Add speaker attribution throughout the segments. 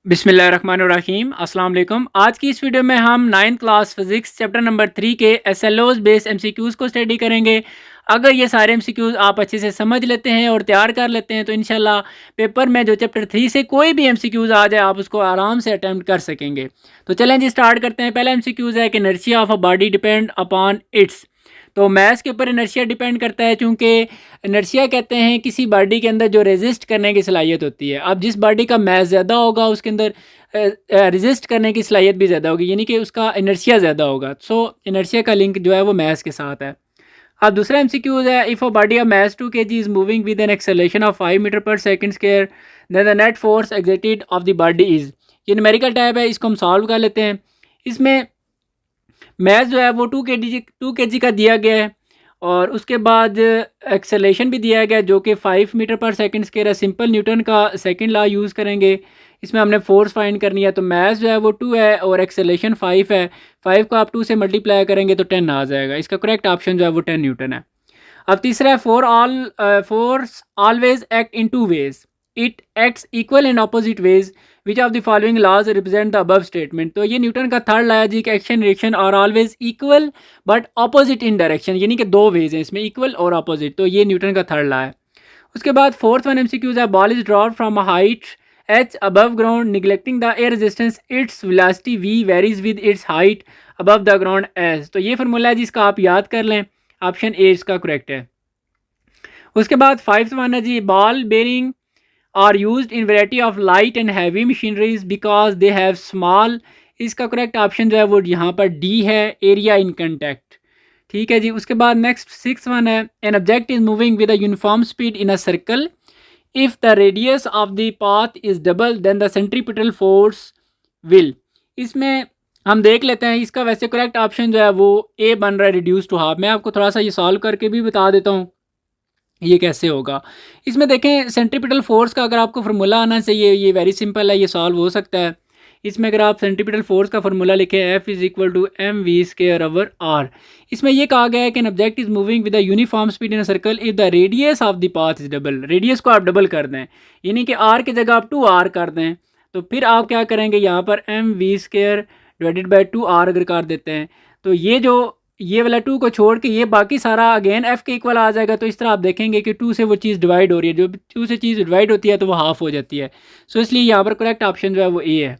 Speaker 1: बिस्मिल्लाहिर्रहमानिर्रहीम अस्सलाम वालेकुम। आज की इस वीडियो में हम 9th class physics chapter number 3 के एसएलओज बेस्ड एमसीक्यूज़ को स्टडी करेंगे। अगर ये सारे एमसीक्यूज़ आप अच्छे से समझ लेते हैं और तैयार कर लेते हैं तो इंशाल्लाह पेपर में जो चैप्टर 3 से कोई भी एमसीक्यूज़ आ जाए आप उसको आराम से अटैम्प्ट कर सकेंगे। तो चलें जी स्टार्ट करते हैं। पहला एमसीक्यूज़ है कि inertia of a body depend upon its. तो मैथ्स के ऊपर इनर्शिया डिपेंड करता है, चूँकि इनर्शिया कहते हैं किसी बॉडी के अंदर जो रेजिस्ट करने की सलाहियत होती है। अब जिस बॉडी का मैथ ज़्यादा होगा उसके अंदर रेजिस्ट करने की सलाहियत भी ज़्यादा होगी, यानी कि उसका इनर्शिया ज़्यादा होगा। सो इनर्शिया का लिंक जो है वो मैथ्स के साथ है। अब दूसरा एमसीक्यूज़ है, if a body of mass 2 kg is moving with an acceleration of 5 metre per second square then the net force exerted of the body is. ये न्यूमेरिकल टाइप है, इसको हम सॉल्व कर लेते हैं। इसमें मैथ जो है वो 2 kg का दिया गया है और उसके बाद एक्सेलेरेशन भी दिया गया जो कि 5 मीटर पर सेकंड स्क्वायर है। सिंपल न्यूटन का सेकंड लॉ यूज़ करेंगे। इसमें हमने फोर्स फाइंड करनी है, तो मैथ जो है वो 2 है और एक्सेलेरेशन 5 है। 5 को आप 2 से मल्टीप्लाई करेंगे तो 10 आ जाएगा। इसका करेक्ट ऑप्शन जो है वो 10 न्यूटन है। अब तीसरा है, force always act in two ways, it acts equal in opposite ways, which of the following laws represent the above statement. तो ये न्यूटन का थर्ड लॉ है जी कि एक्शन रिएक्शन और always equal but opposite in direction, यानी कि दो वेज हैं इसमें, इक्वल और ऑपोजिट। तो ये न्यूटन का थर्ड लॉ है। उसके बाद फोर्थ वन एमसीक्यूज है, ball is dropped from a height h above ground neglecting the air resistance, its velocity v varies with its height above the ground as। तो ये formula है जिसका आप याद कर लें, ऑप्शन ए इसका करेक्ट है। उसके बाद फाइव्थ वन है जी, ball bearing are used in variety of light and heavy machineries because they have small. इसका करेक्ट ऑप्शन जो है वो यहाँ पर डी है, एरिया इन कंटेक्ट। ठीक है जी। उसके बाद नेक्स्ट सिक्स वन है, an object is moving with a uniform speed in a circle, if the radius of the path is double then the centripetal force will. इसमें हम देख लेते हैं, इसका वैसे करेक्ट ऑप्शन जो है वो ए बन रहा है, रिड्यूस टू हाफ। मैं आपको थोड़ा सा ये सॉल्व करके भी बता देता हूँ ये कैसे होगा। इसमें देखें सेंट्रीपिटल फोर्स का अगर आपको फार्मूला आना चाहिए, ये वेरी सिंपल है, ये सॉल्व हो सकता है। इसमें अगर आप सेंट्रीपिटल फोर्स का फार्मूला लिखें, F is equal to M V square over R. इसमें ये कहा गया है कि an object is moving with a uniform speed in a circle if the radius of the path is double. Radius को आप डबल कर दें, यानी कि आर की जगह आप 2r कर दें, तो फिर आप क्या करेंगे, यहाँ पर M V square divided by 2r अगर कर देते हैं तो ये वाला 2 को छोड़ के ये बाकी सारा अगेन f के इक्वल आ जाएगा। तो इस तरह आप देखेंगे कि 2 से वो चीज़ डिवाइड हो रही है, जो 2 से चीज़ डिवाइड होती है तो वो हाफ हो जाती है। सो इसलिए यहाँ पर करेक्ट ऑप्शन जो है वो ए है।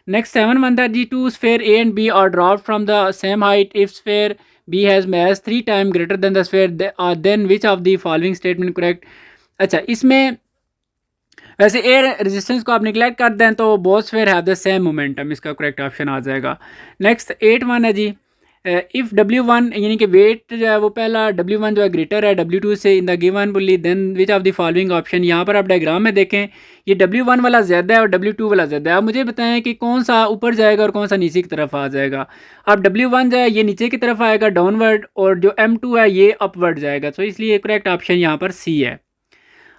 Speaker 1: नेक्स्ट 7 बनता है जी, two sphere A and B are dropped from the same height, if sphere B has mass 3 time greater than the sphere then which of the following statement correct. अच्छा, इसमें वैसे एयर रेजिस्टेंस को आप neglect कर दें तो both sphere have the same momentum, इसका correct option आ जाएगा। नेक्स्ट 8 वन है जी, इफ़ W1 यानी कि वेट जो है वो पहला W1 जो है ग्रेटर है W2 से in the given pulley then which of the following option. यहाँ पर आप डायग्राम में देखें, ये W1 वाला ज़्यादा है और W2 वाला ज़्यादा है। आप मुझे बताएं कि कौन सा ऊपर जाएगा और कौन सा नीचे की तरफ आ जाएगा। अब W1 जो है ये नीचे की तरफ आएगा डाउनवर्ड, और जो M2 है ये अपवर्ड जाएगा। तो इसलिए करेक्ट ऑप्शन यहाँ पर सी है।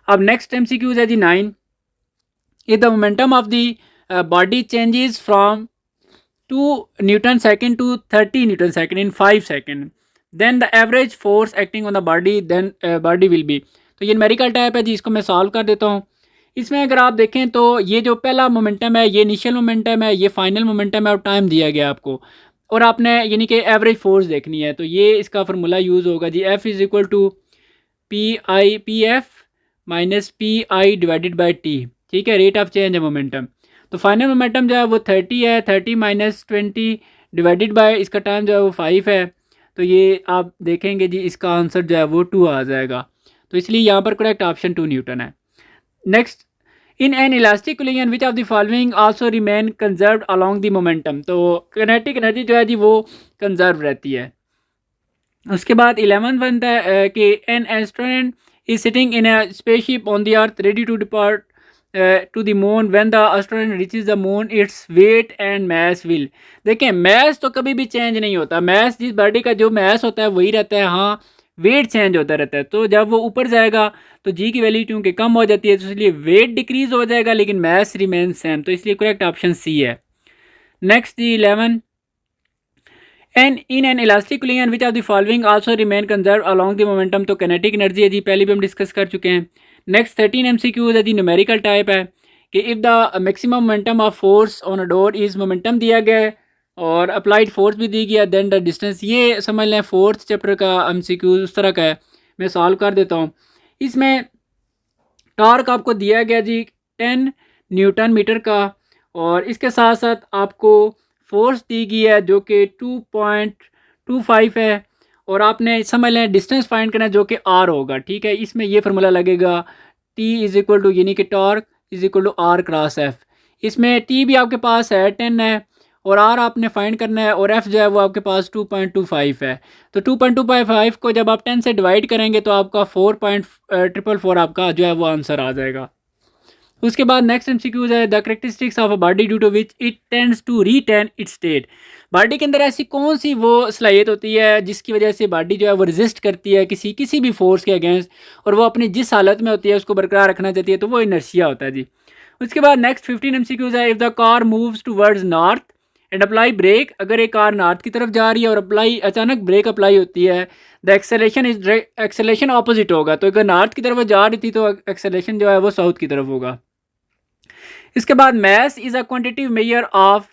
Speaker 1: अब नेक्स्ट MCQ है जी 9, if the momentum of the body changes from 2 Newton second to 30 Newton second in 5 seconds, then the average force acting on the body then body will be। तो ये numerical type है जी, इसको मैं solve कर देता हूँ। इसमें अगर आप देखें तो ये जो पहला मोमेंटम है ये इनिशियल मोमेंटम है, ये फाइनल मोमेंटम है और टाइम दिया गया आपको, और आपने यानी कि एवरेज फोर्स देखनी है। तो ये इसका फार्मूला यूज़ होगा जी, F is equal to P F minus P I divided by T. ठीक है, रेट ऑफ चेंज है मोमेंटम। तो फाइनल मोमेंटम जो है वो 30 है, 30 माइनस 20 डिवाइडेड बाय इसका टाइम जो है वो 5 है। तो ये आप देखेंगे जी इसका आंसर जो है वो 2 आ जाएगा। तो इसलिए यहाँ पर करेक्ट ऑप्शन 2 न्यूटन है। Next, in an elastic collision which of the following also remain conserved along the momentum. तो काइनेटिक एनर्जी जो है जी वो कंजर्व रहती है। उसके बाद 11 बनता है कि an astronaut is sitting in a spaceship on the earth ready to depart to the moon when the astronaut reaches the moon its weight and mass will. देखें मैस तो कभी भी चेंज नहीं होता, मैस जिस बॉडी का जो mess होता है वही रहता है, हाँ वेट चेंज होता रहता है। तो जब वो ऊपर जाएगा तो जी की वैल्यू क्योंकि कम हो जाती है तो इसलिए वेट डिक्रीज हो जाएगा लेकिन मैस रिमेन सेम। तो इसलिए करेक्ट ऑप्शन सी है। नेक्स्ट जी 11, and in an elastic collision which of the following also remain conserve along the momentum. तो काइनेटिक एनर्जी है जी, पहले भी हम डिस्कस कर चुके हैं। नेक्स्ट 13 MCQ है जी, न्यूमेरिकल टाइप है कि if the maximum momentum of force on a door is momentum दिया गया है और अप्लाइड फोर्स भी दी गया, देन द डिस्टेंस। ये समझ लें फोर्थ चैप्टर का एमसीक्यू उस तरह का है। मैं सॉल्व कर देता हूँ। इसमें टॉर्क आपको दिया गया जी 10 न्यूटन मीटर का, और इसके साथ साथ आपको फोर्स दी गई है जो कि 2.25 है, और आपने समझ लें डिस्टेंस फाइंड करना है जो कि आर होगा। ठीक है, इसमें ये फार्मूला लगेगा टी इज़ इक्वल टू यानी कि torque is equal to R cross F. इसमें टी भी आपके पास है 10 है और आर आपने फाइंड करना है, और एफ जो है वो आपके पास 2.25 है। तो 2.25 को जब आप 10 से डिवाइड करेंगे तो आपका 4.444 आपका जो है वो आंसर आ जाएगा। उसके बाद नेक्स्ट एमसीक्यूज है the characteristics of a body due to which it tends to retain its state. Body के अंदर ऐसी कौन सी वो सलाहियत होती है जिसकी वजह से बॉडी जो है वो रेजिस्ट करती है किसी भी फोर्स के अगेंस्ट, और वो अपनी जिस हालत में होती है उसको बरकरार रखना चाहती है, तो वो इनर्शिया होता है जी। उसके बाद नेक्स्ट 15 एमसीक्यूज है if the car moves towards north and apply brake. अगर एक कार नॉर्थ की तरफ जा रही है और अचानक ब्रेक अप्लाई होती है, द एक्सेलेशन ऑपोजिट होगा। तो अगर नॉर्थ की तरफ जा रही थी तो एक्सेलेशन जो है वो साउथ की तरफ होगा। इसके बाद mass is a quantitative measure of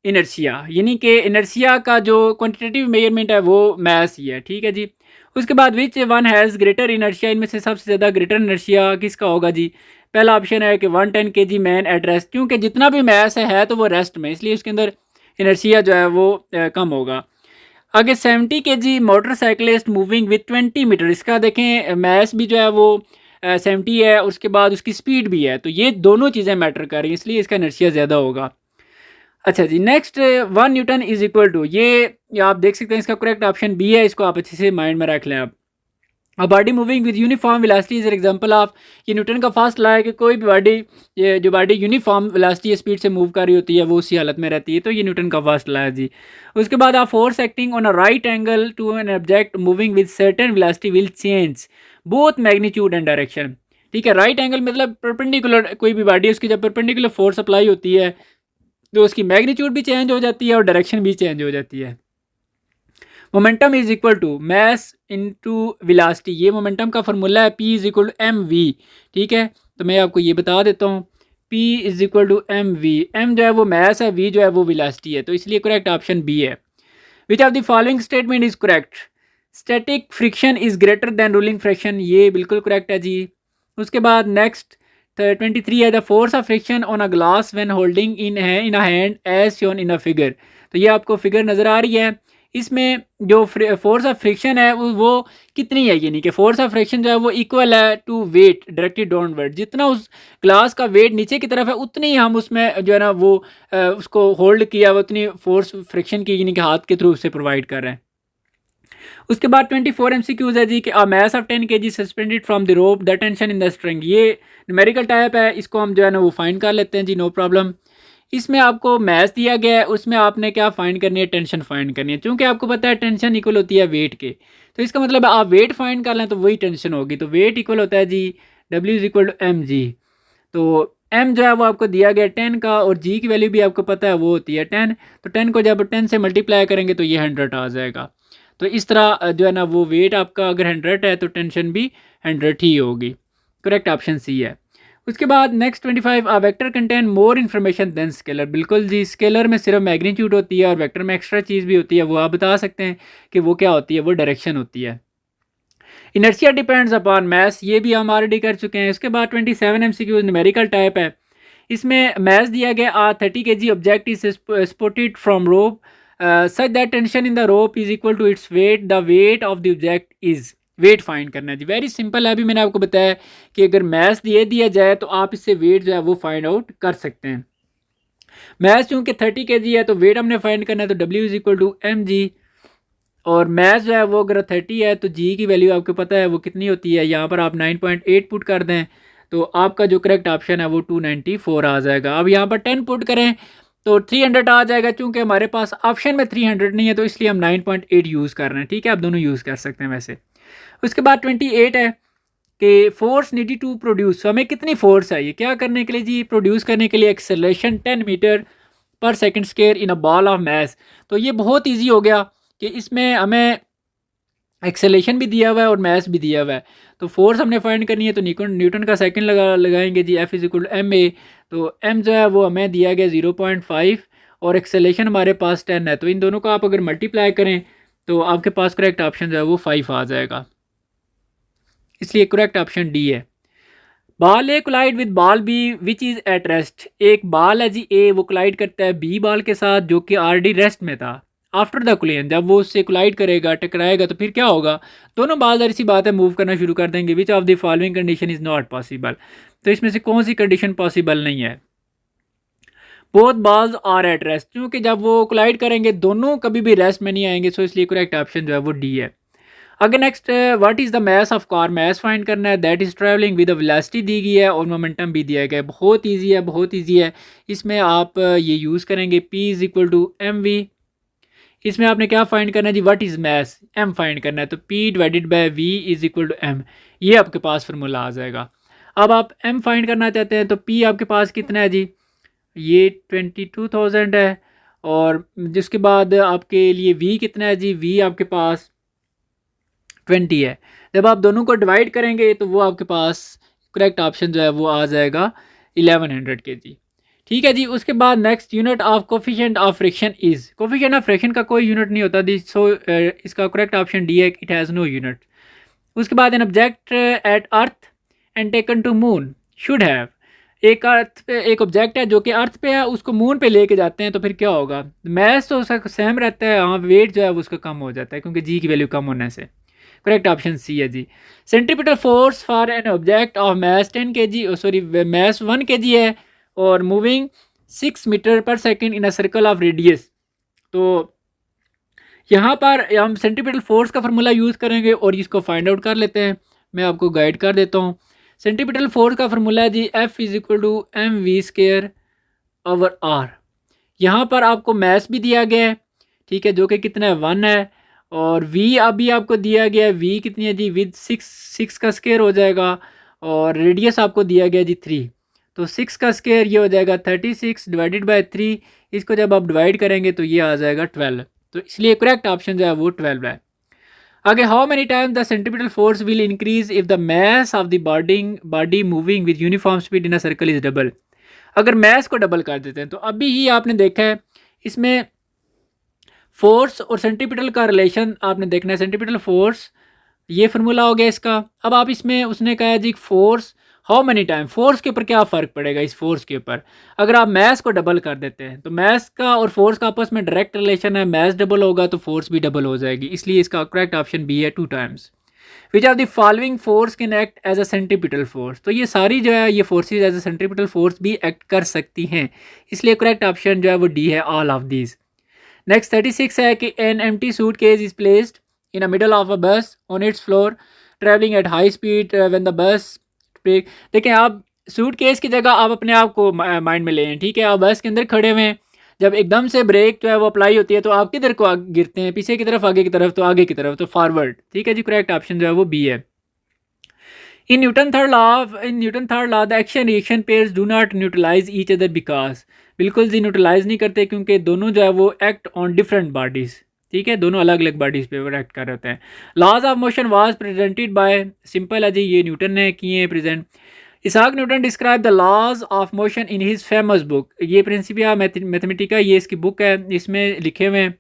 Speaker 1: inertia, यानी कि इनर्शिया का जो क्वांटिटेटिव मेजरमेंट है वो मैस ही है। ठीक है जी। उसके बाद which one has greater inertia, इनमें से सबसे ज़्यादा ग्रेटर इनर्शिया किसका होगा जी। पहला ऑप्शन है कि 110 kg मैन एट रेस्ट, क्योंकि जितना भी मैस है तो वो रेस्ट में, इसलिए उसके अंदर इनर्शिया जो है वो कम होगा। आगे 70 kg motorcyclist moving with 20 metre, इसका देखें मैस भी जो है वो 70 है, उसके बाद उसकी स्पीड भी है, तो ये दोनों चीज़ें मैटर कर रही हैं, इसलिए इसका इनर्शिया ज़्यादा होगा। अच्छा जी, next 1 newton is equal to, ये आप देख सकते हैं इसका करेक्ट ऑप्शन बी है, इसको आप अच्छे से माइंड में रख लें आप। अ body moving with uniform velocity is example of, ये न्यूटन का फर्स्ट लॉ है कि कोई भी बॉडी, ये जो बॉडी यूनिफॉर्म वेलोसिटी स्पीड से मूव कर रही होती है वो उसी हालत में रहती है, तो ये न्यूटन का फर्स्ट लॉ है जी। उसके बाद आप force acting on a right angle to an object moving with certain velocity will change both magnitude and direction. ठीक है, राइट एंगल मतलब परपेंडिकुलर, कोई भी बॉडी उसकी जब परपेंडिकुलर फोर्स अप्लाई होती है तो उसकी मैग्नीट्यूड भी चेंज हो जाती है और डायरेक्शन भी चेंज हो जाती है। Momentum is equal to mass into velocity, ये मोमेंटम का फार्मूला है P is equal to M V. ठीक है, तो मैं आपको ये बता देता हूँ, P is equal to M V. M जो है वो मैस है, वी जो है वो वेलोसिटी है, तो इसलिए करेक्ट ऑप्शन बी है। विच of the following statement is correct, static friction is greater than ruling friction, ये बिल्कुल करेक्ट है जी। उसके बाद नेक्स्ट 23 है the force of friction on a glass when holding in a hand as shown in a figure, तो ये आपको फिगर नज़र आ रही है। इसमें जो फोर्स ऑफ फ्रिक्शन है वो कितनी है, यानी कि फोर्स ऑफ फ्रिक्शन जो है वो इक्वल है टू वेट डायरेक्टेड डाउनवर्ड, जितना उस ग्लास का वेट नीचे की तरफ है उतनी हम उसमें जो है ना वो उसको होल्ड किया हुआ उतनी फोर्स फ्रिक्शन की यानी कि हाथ के थ्रू उससे प्रोवाइड कर रहे हैं। उसके बाद 24 MCQs है जी कि a mass of 10 kg suspended from the rope the tension in the string, ये न्यूमेरिकल टाइप है, इसको हम जो है ना वो फाइंड कर लेते हैं जी, नो प्रॉब्लम। इसमें आपको मैथ दिया गया है, उसमें आपने क्या फाइंड करनी है, टेंशन फाइंड करनी है। क्योंकि आपको पता है टेंशन इक्वल होती है वेट के, तो इसका मतलब है आप वेट फाइंड कर लें तो वही टेंशन होगी, तो वेट इक्वल होता है जी W is equal to M G. तो M जो है वो आपको दिया गया 10 का, और G की वैल्यू भी आपको पता है वो होती है 10, तो 10 को जब 10 से मल्टीप्लाई करेंगे तो ये 100 आ जाएगा। तो इस तरह जो है ना वो वेट आपका अगर 100 है तो टेंशन भी 100 ही होगी। करेक्ट ऑप्शन सी है। उसके बाद next 25 a vector contain more information than scalar, बिल्कुल जी, स्केलर में सिर्फ मैग्नीट्यूड होती है और वेक्टर में एक्स्ट्रा चीज़ भी होती है, वो आप बता सकते हैं कि वो क्या होती है, वो डायरेक्शन होती है। इनर्शिया डिपेंड्स अपॉन मैस, ये भी हम ऑलरेडी कर चुके हैं। उसके बाद 27 MCQ न्यूमेरिकल टाइप है, इसमें मैस दिया गया 30 kg object is supported from rope such that tension in the rope is equal to its weight, the weight of the object is, weight find करना है जी, वेरी सिंपल है। अभी मैंने आपको बताया कि अगर मैथ्स दिया जाए तो आप इससे वेट जो है वो फाइंड आउट कर सकते हैं। मैथ्स चूँकि 30 kg है तो वेट हमने फाइंड करना है, तो W is equal to M G, और मैथ्स जो है वो अगर 30 है तो जी की वैल्यू आपको पता है वो कितनी होती है, यहाँ पर आप 9.8 पुट कर दें तो आपका जो करेक्ट ऑप्शन है वो 294 आ जाएगा। अब यहाँ पर 10 पुट करें तो 300 आ जाएगा, चूँकि हमारे पास ऑप्शन में 300 नहीं है तो इसलिए हम 9.8 यूज़ कर रहे हैं। ठीक है, आप दोनों यूज़ कर सकते हैं वैसे। उसके बाद 28 है कि फोर्स नीडेड टू प्रोड्यूस, हमें कितनी फोर्स है ये क्या करने के लिए जी, प्रोड्यूस करने के लिए acceleration 10 metre per second square in a ball of mass. तो ये बहुत इजी हो गया कि इसमें हमें एक्सेलेशन भी दिया हुआ है और मैस भी दिया हुआ है, तो फोर्स हमने फाइंड करनी है, तो न्यूटन का सेकंड लगाएंगे जी, F = ma। तो m जो है वो हमें दिया गया 0.5 और एक्सेलेरेशन हमारे पास 10 है। तो इन दोनों को आप अगर मल्टीप्लाई करें तो आपके पास करेक्ट ऑप्शन जो है वो 5 आ जाएगा, इसलिए करेक्ट ऑप्शन डी है। Ball A collide with ball B which is at rest. एक बॉल है जी ए, वो कोलाइड करता है बी बॉल के साथ जो कि ऑलरेडी रेस्ट में था। आफ्टर द कोलिजन, जब वो उससे कोलाइड करेगा, टकराएगा, तो फिर क्या होगा, दोनों बॉल ज़ाहिर सी बात है मूव करना शुरू कर देंगे। Which of the following condition is not possible. तो इसमें से कौन सी कंडीशन पॉसिबल नहीं है। Both balls are at rest, क्योंकि जब वो कोलाइड करेंगे दोनों कभी भी रेस्ट में नहीं आएंगे, सो इसलिए करेक्ट ऑप्शन जो है वो डी है। अगर next what is the mass of car, mass find करना है, that is travelling with velocity दी गई है और मोमेंटम भी दिया गया है। बहुत इजी है, बहुत इजी है। इसमें आप ये यूज़ करेंगे P = इसमें आपने क्या फाइंड करना है जी, what is mass, m find करना है, तो P/V = m, ये आपके पास फार्मूला आ जाएगा। अब आप m फाइंड करना चाहते हैं तो P आपके पास कितना है जी, ये 22,000 है, और जिसके बाद आपके लिए V कितना है जी, V आपके पास 20 है। जब आप दोनों को डिवाइड करेंगे तो वो आपके पास करेक्ट ऑप्शन जो है वो आ जाएगा 1100 kg। ठीक है जी। उसके बाद next unit of coefficient of friction is, coefficient of friction का कोई यूनिट नहीं होता दी, सो इसका करेक्ट ऑप्शन डी है, इट हैज़ नो यूनिट। उसके बाद an object at earth and taken to moon should have, एक अर्थ पे एक ऑब्जेक्ट है जो कि अर्थ पे है, उसको मून पे लेके जाते हैं तो फिर क्या होगा, मैस तो उसका सेम रहता है, हाँ वेट जो है वो उसका कम हो जाता है क्योंकि जी की वैल्यू कम होने से। करेक्ट ऑप्शन सी है जी। Centripetal force for an object of mass 10 kg, sorry mass 1 kg है और moving 6 metre per second in a circle of radius. तो यहाँ पर हम सेंट्रीपिटल फोर्स का फार्मूला यूज़ करेंगे और इसको फाइंड आउट कर लेते हैं। मैं आपको गाइड कर देता हूँ। सेंट्रीपिटल फोर्स का फार्मूला है जी F = mv²/r। यहाँ पर आपको मैस भी दिया गया है, ठीक है, जो कि कितना है 1 है, और v अभी आपको दिया गया है, v कितनी है जी, विद 6 का स्क्वायर हो जाएगा, और रेडियस आपको दिया गया जी 3, तो 6 का स्क्वायर ये हो जाएगा 36 / 3। इसको जब आप डिवाइड करेंगे तो ये आ जाएगा 12, तो इसलिए करेक्ट ऑप्शन जो है वो 12 है। आगे, how many times the centripetal force will increase if the mass of the body moving with uniform speed in a circle is double. अगर मास को डबल कर देते हैं तो अभी ही आपने देखा है इसमें फोर्स और सेंट्रीपिटल का रिलेशन आपने देखना है। सेंट्रीपिटल फोर्स ये फार्मूला हो गया इसका। अब आप इसमें उसने कहा है जी force how many time, force के ऊपर क्या फ़र्क पड़ेगा, इस फोर्स के ऊपर अगर आप मैस को डबल कर देते हैं तो मैस का और फोर्स का आपस में डायरेक्ट रिलेशन है, मैस डबल होगा तो फोर्स भी डबल हो जाएगी, इसलिए इसका करेक्ट ऑप्शन बी है 2 times. Which are the following force can act as a centripetal force, तो ये सारी जो है ये forces as a centripetal force भी एक्ट कर सकती हैं, इसलिए करेक्ट ऑप्शन जो है वो डी है, ऑल ऑफ दीज। नेक्स्ट 36 है कि an empty suitcase is placed in a middle of a bus on its floor travelling at high speed when the bus brake. देखें, आप सूट केस की जगह आप अपने आप को माइंड में लें, ठीक है, आप बस के अंदर खड़े हुए हैं, जब एकदम से ब्रेक जो है वो अप्लाई होती है तो आप किधर को गिरते हैं, पीछे की तरफ, आगे की तरफ, तो आगे की तरफ, तो फॉरवर्ड, ठीक है जी। करेक्ट ऑप्शन जो है वो बी है। In Newton third law the action reaction pairs do not neutralize each other because, बिल्कुल जी न्यूट्रलाइज नहीं करते क्योंकि दोनों जो है वो एक्ट ऑन डिफरेंट बॉडीज़, ठीक है, दोनों अलग अलग बॉडीज़ पे एक्ट कर रहे होते हैं। Laws of motion was presented by, simple है जी, ये न्यूटन ने किए हैं present. Isaac Newton describe the laws of motion in his famous book, ये प्रिंसिपिया मैथमेटिका, ये इसकी बुक है, इसमें लिखे हुए हैं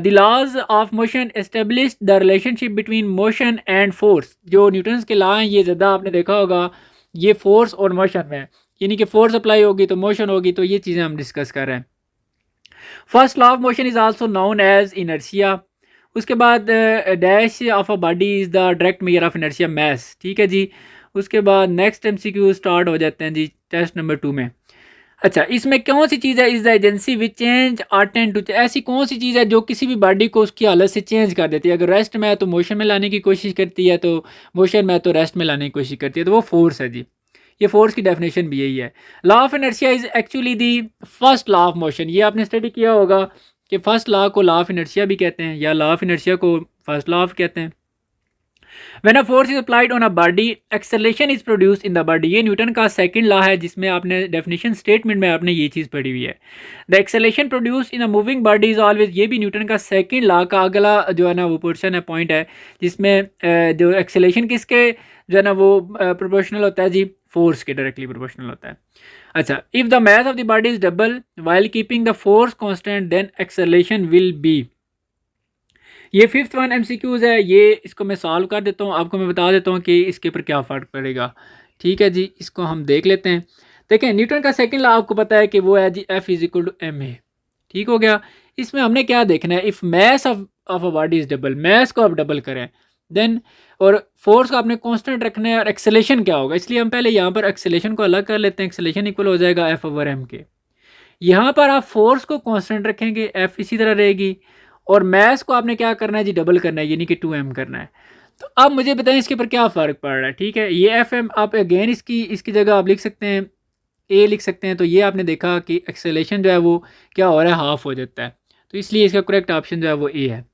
Speaker 1: the laws of motion establish the relationship between motion and force. जो न्यूटन्स के लॉ हैं ये ज़्यादा आपने देखा होगा ये फोर्स और मोशन में, यानी कि फोर्स अप्लाई होगी तो मोशन होगी, तो ये चीज़ें हम डिस्कस कर रहे हैं। First law of motion is also known as inertia. उसके बाद dash of a body is the direct measure of inertia mass, ठीक है जी। उसके बाद नेक्स्ट MCQ स्टार्ट हो जाते हैं जी टेस्ट नंबर 2 में। अच्छा, इसमें कौन सी चीज़ है, is the agency which change or tend to, ऐसी कौन सी चीज़ है जो किसी भी बॉडी को उसकी हालत से चेंज कर देती है, अगर रेस्ट में है तो मोशन में लाने की कोशिश करती है, तो मोशन में है तो रेस्ट में लाने की कोशिश करती है, तो वो फोर्स है जी। ये फोर्स की डेफिनेशन भी यही है। Law of inertia is actually the first law of motion, ये आपने स्टडी किया होगा कि फर्स्ट लॉ को लॉ ऑफ इनर्शिया भी कहते हैं या लॉ ऑफ इनर्शिया को फर्स्ट लॉ ऑफ कहते हैं। When a force is applied on a body acceleration is produced in the body. ये न्यूटन का सेकंड लॉ है जिसमें आपने डेफिनेशन स्टेटमेंट में आपने ये चीज़ पढ़ी हुई है। The acceleration produced in a moving body is always, ये भी न्यूटन का सेकंड लॉ का अगला जो है ना वो पोर्शन है, पॉइंट है, जिसमें जो एक्सेलरेशन किसके जो है ना वो प्रोपोर्शनल होता है जी, फोर्स के डायरेक्टली प्रोपोर्शनल होता है। अच्छा, if the mass of the body is double while keeping the force constant then acceleration will be. ये फिफ्थ वन एमसीक्यूज है, ये इसको मैं सॉल्व कर देता हूँ, आपको मैं बता देता हूँ कि इसके ऊपर क्या फ़र्क पड़ेगा। ठीक है जी, इसको हम देख लेते हैं। देखें, न्यूटन का सेकंड लॉ आपको पता है कि वो है जी F is equal to M A. ठीक हो गया। इसमें हमने क्या देखना है, if mass of a body is double, mass को आप डबल करें देन, और फोर्स को आपने कांस्टेंट रखना है, और एक्सेलेरेशन क्या होगा, इसलिए हम पहले यहाँ पर एक्सेलेरेशन को अलग कर लेते हैं। एक्सेलेरेशन इक्वल हो जाएगा एफ ओवर एम के। यहाँ पर आप फोर्स को कांस्टेंट रखेंगे, एफ इसी तरह रहेगी, और मैस को आपने क्या करना है जी, डबल करना है, यानी कि 2m करना है। तो अब मुझे बताएं इसके ऊपर क्या फ़र्क पड़ रहा है। ठीक है, ये एफ एम आप अगेन इसकी जगह आप लिख सकते हैं, ए लिख सकते हैं। तो ये आपने देखा कि एक्सेलेरेशन जो है वो क्या हो रहा है, हाफ हो जाता है, तो इसलिए इसका करेक्ट ऑप्शन जो है वो ए है।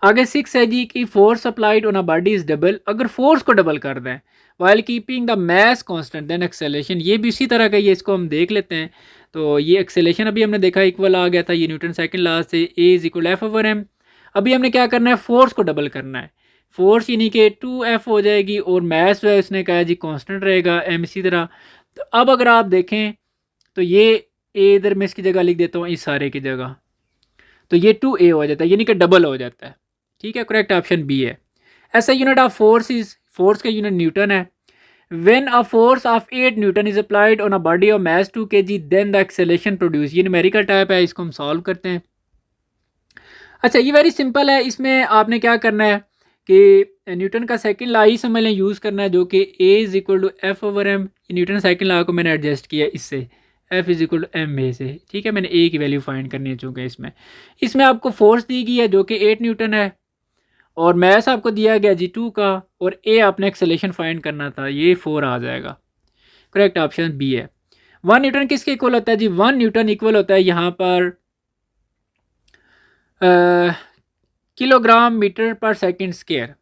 Speaker 1: आगे 6 है जी कि force applied on a body is double, अगर फोर्स को डबल कर दें while keeping the mass constant then acceleration, ये भी इसी तरह का, ये इसको हम देख लेते हैं। तो ये एक्सेलरेशन अभी हमने देखा इक्वल आ गया था, ये न्यूटन सेकंड लॉ से A is equal F over M. अभी हमने क्या करना है, फोर्स को डबल करना है, फोर्स यानी कि 2f हो जाएगी, और मैस जो है उसने कहा जी कांस्टेंट रहेगा एम इसी तरह। तो अब अगर आप देखें तो ये ए इधर मैं इसकी जगह लिख देता हूँ, इस सारे की जगह, तो ये 2a हो जाता है, यानी कि डबल हो जाता है। ठीक है, करेक्ट ऑप्शन बी है। SI unit of force is, force का यूनिट न्यूटन है। When a force of 8 newton is applied on a body of mass 2 kg then the acceleration produce, ये न्यूमेरिकल टाइप है, इसको हम सॉल्व करते हैं। अच्छा, ये वेरी सिंपल है, इसमें आपने क्या करना है कि न्यूटन का सेकंड लॉ ही समझ लें, यूज़ करना है, जो कि A is equal to F over M. Newton second law को मैंने एडजस्ट किया इससे, F is equal to M A से। ठीक है, मैंने ए की वैल्यू फाइंड करनी है, चूँकि इसमें आपको फोर्स दी गई है जो कि 8 न्यूटन है, और मैस आपको दिया गया जी 2 का, और ए आपने एक्सेलरेशन फाइंड करना था, ये 4 आ जाएगा। करेक्ट ऑप्शन बी है। 1 न्यूटन किसके इक्वल होता है जी, 1 न्यूटन इक्वल होता है यहाँ पर kilogram metre per second square.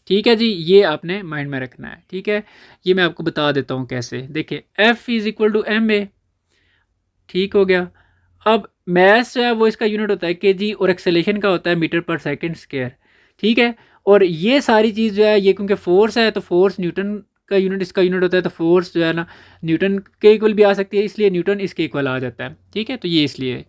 Speaker 1: ठीक है जी, ये आपने माइंड में रखना है। ठीक है, ये मैं आपको बता देता हूँ कैसे। देखिए, F is equal to M A, ठीक हो गया। अब मैस जो है वो इसका यूनिट होता है केजी, और एक्सेलरेशन का होता है मीटर पर सेकंड स्क्वायर। ठीक है, और ये सारी चीज़ जो है, ये क्योंकि फोर्स है तो फोर्स न्यूटन का यूनिट इसका यूनिट होता है, तो फोर्स जो है ना न्यूटन के इक्वल भी आ सकती है, इसलिए न्यूटन इसके इक्वल आ जाता है। ठीक है, तो ये इसलिए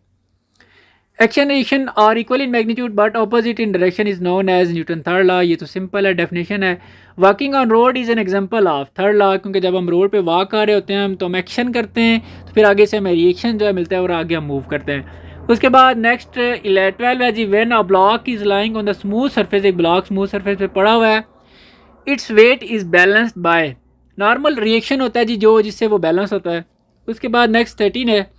Speaker 1: action reaction are equal in magnitude but opposite in direction is known as Newton third law. ये तो सिंपल है, डेफिनेशन है। Walking on road is an example of third law, क्योंकि जब हम रोड पे वॉक कर रहे होते हैं तो हम एक्शन करते हैं, तो फिर आगे से हमें रिएक्शन जो है मिलता है, और आगे हम मूव करते हैं। उसके बाद नेक्स्ट 12 है जी, when a block is lying on the smooth surface, एक ब्लॉक स्मूथ सरफेस पे पड़ा हुआ है, its weight is balanced by, normal reaction होता है जी जो, जिससे वो बैलेंस होता है। उसके बाद नेक्स्ट 13 है,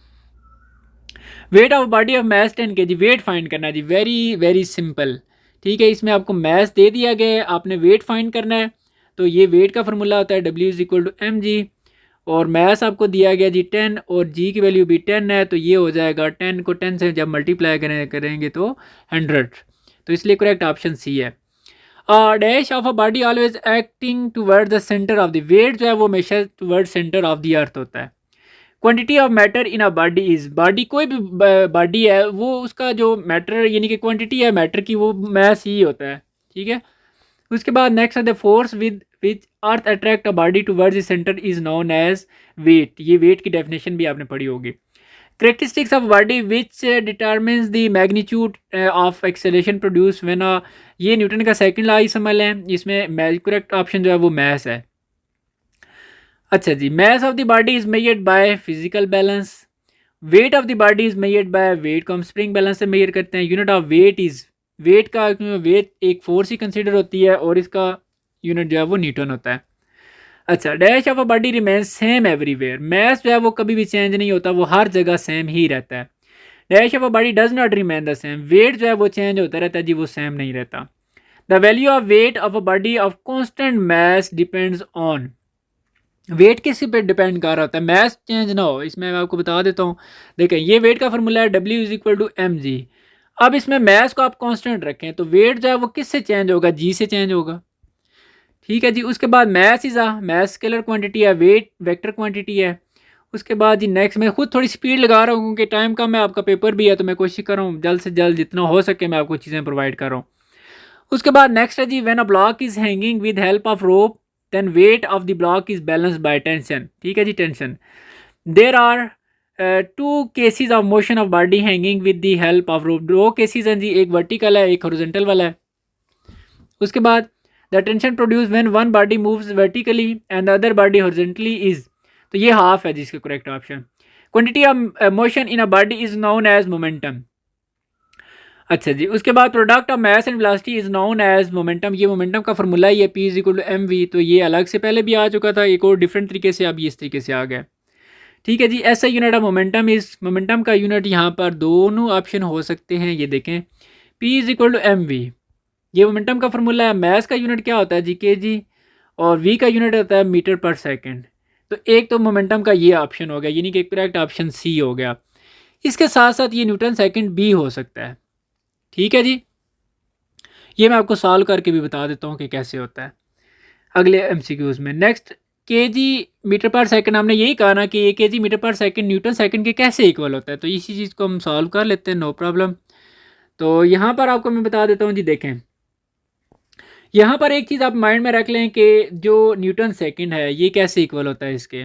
Speaker 1: weight of body of mass 10 kg, wait find करना है जी, वेरी वेरी सिंपल। ठीक है, इसमें आपको मैस दे दिया गया है, आपने वेट फाइंड करना है। तो ये वेट का फार्मूला होता है W is equal to M G, और मैस आपको दिया गया जी 10, और जी की वैल्यू भी 10 है, तो ये हो जाएगा 10 को 10 से जब मल्टीप्लाई करेंगे तो 100, तो इसलिए करेक्ट ऑप्शन सी है। Dash of a body always acting toward the centre of the, weight जो है वो हमेशा toward centre of the earth होता है। Quantity of matter in a body is, body कोई भी बॉडी है वो उसका जो मैटर यानी कि क्वांटिटी है मैटर की, वो मैस ही होता है। ठीक है, उसके बाद नेक्स्ट है the force with which earth attract a body towards the centre is known as weight, ये वेट की डेफिनेशन भी आपने पढ़ी होगी। Characteristics of body which determines the magnitude of acceleration produce when a, ये न्यूटन का second law ही समझ लें, इसमें करेक्ट ऑप्शन जो है वो मैस है। अच्छा जी, mass of the body is measured by physical balance, weight of the body is measured by, weight को हम स्प्रिंग बैलेंस से मेजर करते हैं। Unit of weight is, weight का वेट एक फोर्स ही कंसीडर होती है, और इसका यूनिट जो है वो न्यूटन होता है। अच्छा, dash of a body remains same everywhere, mass जो है वो कभी भी चेंज नहीं होता, वो हर जगह सेम ही रहता है। Dash of a body does not remain the same, weight जो है वो चेंज होता रहता है जी, वो सेम नहीं रहता। The value of weight of a body of constant mass depends on, weight किसी पे डिपेंड कर रहा होता है, मैस चेंज ना हो, इसमें मैं आपको बता देता हूँ। देखें, ये वेट का फार्मूला है W is equal to M G. अब इसमें मैस को आप कांस्टेंट रखें, तो वेट जो है वो किससे चेंज होगा, जी से चेंज होगा। ठीक है जी। उसके बाद mass is uh, mass scalar quantity है, वेट वेक्टर क्वांटिटी है। उसके बाद जी नेक्स्ट, मैं खुद थोड़ी स्पीड लगा रहा हूँ क्योंकि टाइम कम है, आपका पेपर भी है, तो मैं कोशिश कर रहा हूँ जल्द से जल्द जितना हो सके मैं आपको चीज़ें प्रोवाइड कर रहा हूँ। उसके बाद नेक्स्ट है जी, when a block is hanging with help of rope then weight of the block is balanced by tension. ठीक है जी, tension. There are two cases of motion of body hanging with the help of rope. दो cases हैं जी, एक vertical है एक horizontal वाला है। उसके बाद the tension produce when one body moves vertically and the other body horizontally is, तो ये हाफ है जिसका correct option. Quantity of motion in a body is known as momentum. अच्छा जी। उसके बाद product of mass and velocity is known as momentum. ये momentum का फॉर्मूला ही है, P is equal to M V. तो ये अलग से पहले भी आ चुका था, एक और डिफरेंट तरीके से अब ये इस तरीके से आ गया। ठीक है जी। SI unit of momentum is, momentum का यूनिट यहाँ पर दोनों ऑप्शन हो सकते हैं, ये देखें P is equal to M V, ये मोमेंटम का फॉर्मूला है। मैस का यूनिट क्या होता है जी, के जी, और वी का यूनिट होता है मीटर पर सेकेंड। तो एक तो मोमेंटम का ये ऑप्शन हो गया, यानी कि करेक्ट ऑप्शन सी हो गया। इसके साथ साथ ये न्यूटन सेकेंड भी हो सकता है। ठीक है जी, ये मैं आपको सॉल्व करके भी बता देता हूँ कि कैसे होता है अगले एमसीक्यूज में। Next, KG metre per second, हमने यही कहा ना कि ये KG metre per second Newton second के कैसे इक्वल होता है, तो इसी चीज़ को हम सॉल्व कर लेते हैं, नो प्रॉब्लम। तो यहाँ पर आपको मैं बता देता हूँ जी, देखें यहाँ पर एक चीज़ आप माइंड में रख लें कि जो न्यूटन सेकंड है ये कैसे इक्वल होता है इसके।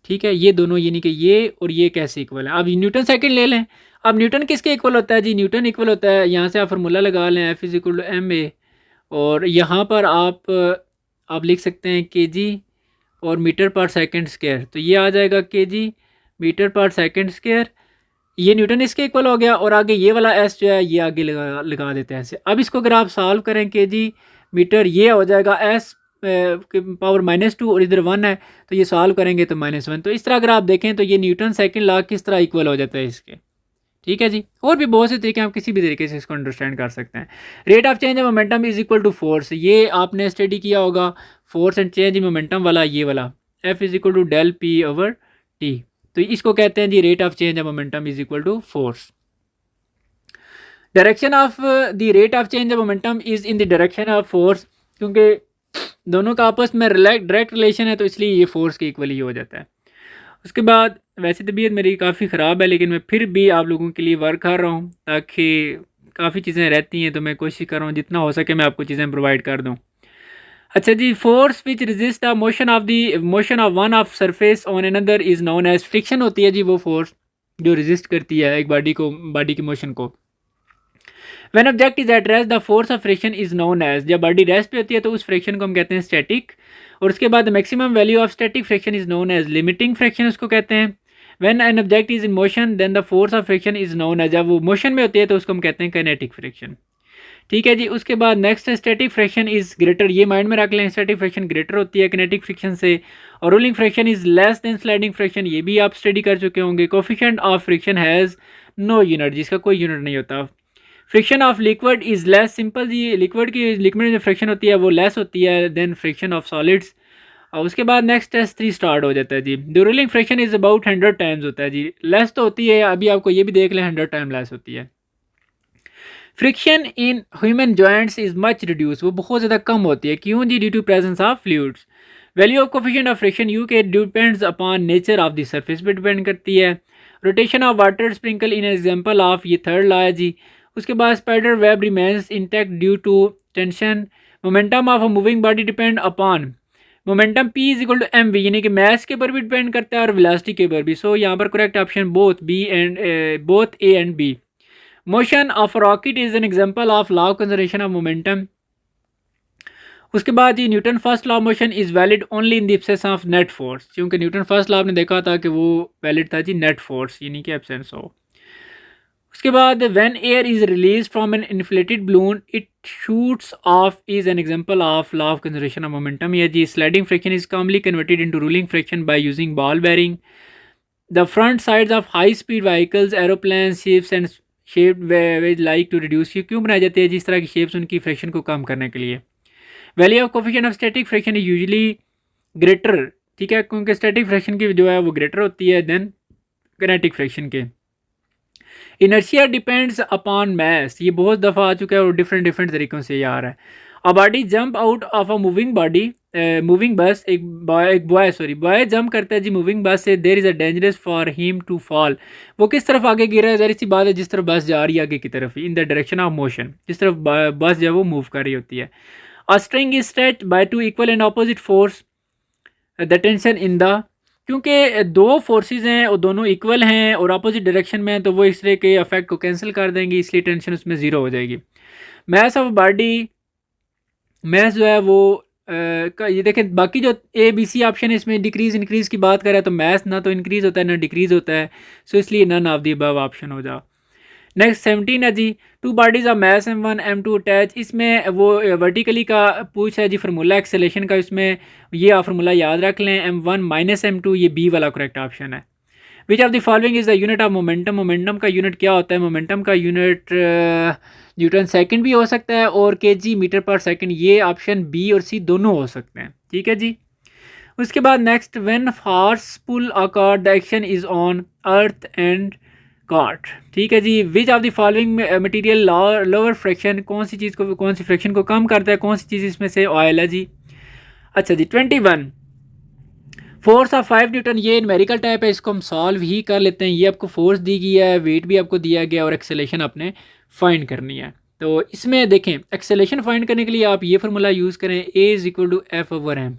Speaker 1: ठीक है, ये दोनों यानी कि ये और ये कैसे इक्वल है। अब न्यूटन सेकंड ले लें। अब न्यूटन किसके इक्वल होता है जी, न्यूटन इक्वल होता है, यहाँ से आप फार्मूला लगा लें, F is equal to M A, और यहाँ पर आप लिख सकते हैं के जी और मीटर पर सेकंड स्क्वायर, तो ये आ जाएगा के जी मीटर पर सेकंड स्क्वायर। ये न्यूटन इसके इक्वल हो गया, और आगे ये वाला एस जो है ये आगे लगा देते हैं ऐसे। अब इसको अगर आप सॉल्व करें, के जी मीटर ये हो जाएगा एस पावर -2 और इधर 1 है, तो ये सॉल्व करेंगे तो -1। तो इस तरह अगर आप देखें तो ये न्यूटन सेकंड लॉ किस तरह इक्वल हो जाता है इसके। ठीक है जी, और भी बहुत से तरीके आप किसी भी तरीके से इसको अंडरस्टैंड कर सकते हैं। Rate of change of momentum is equal to force, ये आपने स्टडी किया होगा, force and change in momentum वाला ये वाला, F is equal to del P over T. तो इसको कहते हैं जी rate of change of momentum is equal to force. Direction of the rate of change of momentum is in the direction of force, क्योंकि दोनों का आपस में डायरेक्ट रिलेशन है, तो इसलिए ये फोर्स के इक्वल ही हो जाता है। उसके बाद वैसे तबीयत मेरी काफ़ी ख़राब है, लेकिन मैं फिर भी आप लोगों के लिए वर्क कर रहा हूँ, ताकि काफ़ी चीज़ें रहती हैं, तो मैं कोशिश कर रहा हूँ जितना हो सके मैं आपको चीज़ें प्रोवाइड कर दूँ। अच्छा जी, force which resist the motion of one of surface on another is known as friction होती है जी, वो फोर्स जो रेजिस्ट करती है एक बॉडी की मोशन को। When object is at rest the force of friction is known as, जब बॉडी रेस्ट पे होती है तो उस फ्रिक्शन को हम कहते हैं स्टैटिक। और उसके बाद maximum value of static friction is known as limiting friction उसको कहते हैं। When an object is in motion then the force of friction is known as, जब वो मोशन में होती है तो उसको हम कहते हैं काइनेटिक फ्रिक्शन। ठीक है जी। उसके बाद next static friction is greater, ये माइंड में रख लें, स्टैटिक फ्रिक्शन ग्रेटर होती है काइनेटिक फ्रिक्शन से। और rolling friction is less than sliding friction, ये भी आप स्टडी कर चुके होंगे। Coefficient of friction has no unit, जिसका कोई यूनिट नहीं होता। Friction of liquid is less, simple जी, लिक्विड में जो फ्रिक्शन होती है वो लेस होती है देन फ्रिक्शन ऑफ सॉलिड्स। और उसके बाद नेक्स्ट टेस्ट 3 स्टार्ट हो जाता है जी। The rolling friction is about 100 times होता है जी, लेस तो होती है, अभी आपको ये भी देख लें 100 टाइम लेस होती है। Friction in human joints is much reduce, वो बहुत ज़्यादा कम होती है, क्यों जी, due to presence of fluids. Value of coefficient of friction U K depends upon nature of the surface पे डिपेंड करती है। Rotation of water sprinkle in example of, ये थर्ड लॉ है जी। उसके बाद spider web remains intact due to tension. Momentum of a moving body depend upon momentum P is equal to M V, यानी कि mess के ऊपर भी डिपेंड करता है और वेलोसिटी के ऊपर भी। सो यहाँ पर correct option both A and B. Motion of rocket is an example of law of conservation of momentum. उसके बाद ये Newton first law of motion is valid only in the absence of net force, क्योंकि Newton first law आपने देखा था कि वो valid था जी नेट फोर्स, यानी कि एब्सेंस हो। उसके बाद when air is release from an inflated balloon it shoots off is an example of law of conservation of momentum. या जी sliding friction is commonly converted into rolling friction by using ball bearing. The front sides of high speed vehicles aeroplane ships and shaped wedge like to reduce, ये क्यों बनाई जाती है जिस तरह की शेप्स उनकी फ्रिक्शन को कम करने के लिए। Value of coefficient of static friction is usually greater, ठीक है, क्योंकि स्टैटिक फ्रिक्शन की जो है वो ग्रेटर होती है देन काइनेटिक फ्रिक्शन के। इनर्शिया डिपेंड्स अपॉन मैस, ये बहुत दफ़ा आ चुका है और डिफरेंट तरीक़ों से ये आ रहा है। A body jump out of a moving बस, एक बॉय जंप करता है जी मूविंग बस से, there is a dangerous for him to fall. वो किस तरफ आगे गिरा है, ज़ाहिर सी बात है जिस तरफ बस जा रही है आगे की तरफ, इन द डायरेक्शन ऑफ मोशन, जिस तरफ बस जो है वो मूव कर रही होती है। अ string is stretched by two equal and opposite force the tension in the, क्योंकि दो फोर्सेस हैं और दोनों इक्वल हैं और अपोजिट डायरेक्शन में हैं, तो वो इस तरह के इफेक्ट को कैंसिल कर देंगी, इसलिए टेंशन उसमें ज़ीरो हो जाएगी। मैथ ऑफ बॉडी, मैथ जो है वो ये देखें, बाकी जो ए बी सी ऑप्शन है इसमें डिक्रीज इंक्रीज की बात करें तो मैथ ना तो इंक्रीज होता है ना डिक्रीज होता है, सो इसलिए none of the above option हो जाओ। नेक्स्ट 17 है जी, two bodies of mass M1 M2 attach, इसमें वो वर्टिकली का पूछ है जी फार्मूला एक्सेलेशन का, इसमें ये आप फार्मूला याद रख लें, M1 माइनस M2, ये बी वाला करेक्ट ऑप्शन है। विच of the following is the unit of momentum, momentum का यूनिट क्या होता है, मोमेंटम का यूनिट न्यूटन सेकंड भी हो सकता है और केजी मीटर पर सेकंड, ये ऑप्शन बी और सी दोनों हो सकते हैं, ठीक है जी। उसके बाद next, when horse pull a cart the action is on earth and cart, ठीक है जी। Which of the following material lower friction, कौन सी चीज़ को, कौन सी फ्रैक्शन को कम करता है, कौन सी चीज़ इसमें से, ऑयल है जी। अच्छा जी 21, फोर्स ऑफ 5 न्यूटन, ये न्यूमेरिकल टाइप है, इसको हम सॉल्व ही कर लेते हैं। ये आपको फोर्स दी गई है, वेट भी आपको दिया गया और एक्सेलेशन आपने फाइंड करनी है। तो इसमें देखें, एक्सेलेशन फाइंड करने के लिए आप ये फार्मूला यूज़ करें, A is equal to F over M.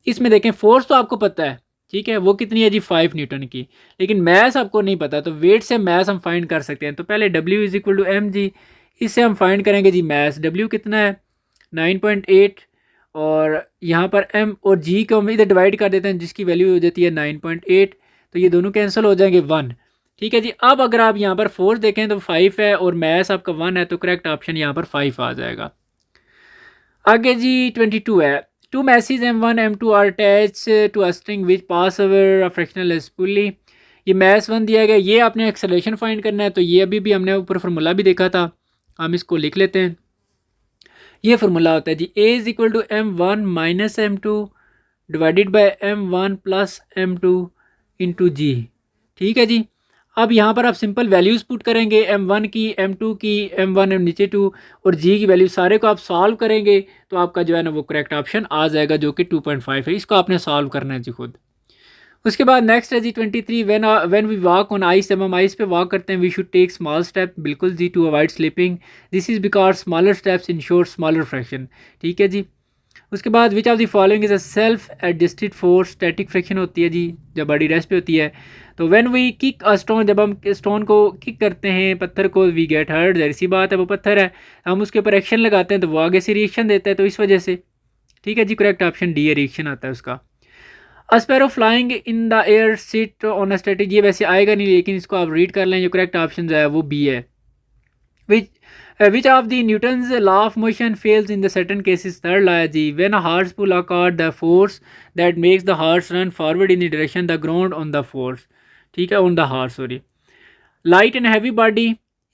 Speaker 1: इसमें देखें फोर्स तो आपको पता है, ठीक है, वो कितनी है जी 5 न्यूटन की, लेकिन मैस आपको नहीं पता, तो वेट से मैस हम फाइंड कर सकते हैं। तो पहले W is equal to M G, इससे हम फाइंड करेंगे जी मैस, डब्ल्यू कितना है 9.8, और यहाँ पर एम और जी को हम इधर डिवाइड कर देते हैं, जिसकी वैल्यू हो जाती है 9.8, तो ये दोनों कैंसिल हो जाएंगे 1, ठीक है जी। अब अगर आप यहाँ पर फोर्स देखें तो 5 है और मैस आपका 1 है, तो करेक्ट ऑप्शन यहाँ पर 5 आ जाएगा। आगे जी 22 है, two masses M1 M2 are attach to a string which pass over a frictional pulley, ये मैस 1 दिया गया, ये आपने एक्सेलेरेशन फाइंड करना है, तो ये अभी भी हमने ऊपर फार्मूला भी देखा था, हम इसको लिख लेते हैं। ये फार्मूला होता है जी A is equal to M1 minus M2 divided by M1 plus M2 into G, ठीक है जी। अब यहाँ पर आप सिंपल वैल्यूज़ पुट करेंगे, M1 की, M2 की, M1 नीचे 2 और जी की वैल्यू सारे को आप सॉल्व करेंगे, तो आपका जो है ना वो करेक्ट ऑप्शन आ जाएगा, जो कि 2.5 है। इसको आपने सॉल्व करना है जी खुद। उसके बाद नेक्स्ट है जी 23, when we walk on ice, जब हम आइस पे वॉक करते हैं, we should take small step, बिल्कुल जी, to avoid slipping, this is because smaller steps ensure smaller friction, ठीक है जी। उसके बाद which of the following is a self adjusted force, static friction होती है जी जब बॉडी रेस्ट पे होती है। तो when we kick a stone, जब हम स्टोन को किक करते हैं, पत्थर को, वी गेट हर्ट, जाहिर सी बात है वो पत्थर है, हम उसके ऊपर एक्शन लगाते हैं तो वो आगे से रिएक्शन देता है, तो इस वजह से, ठीक है जी, करेक्ट ऑप्शन डी है, रिएक्शन आता है उसका। अ sparrow flying in the air sit on a static, ये वैसे आएगा नहीं लेकिन इसको आप रीड कर लें, जो करेक्ट ऑप्शन जो है वो बी है। Which of the Newton's law of motion fails in the certain cases, third law है जी, when a horse pull a cart, the force that makes the horse run forward in the direction the ground on the force, ठीक है, on the horse, sorry. Light and heavy body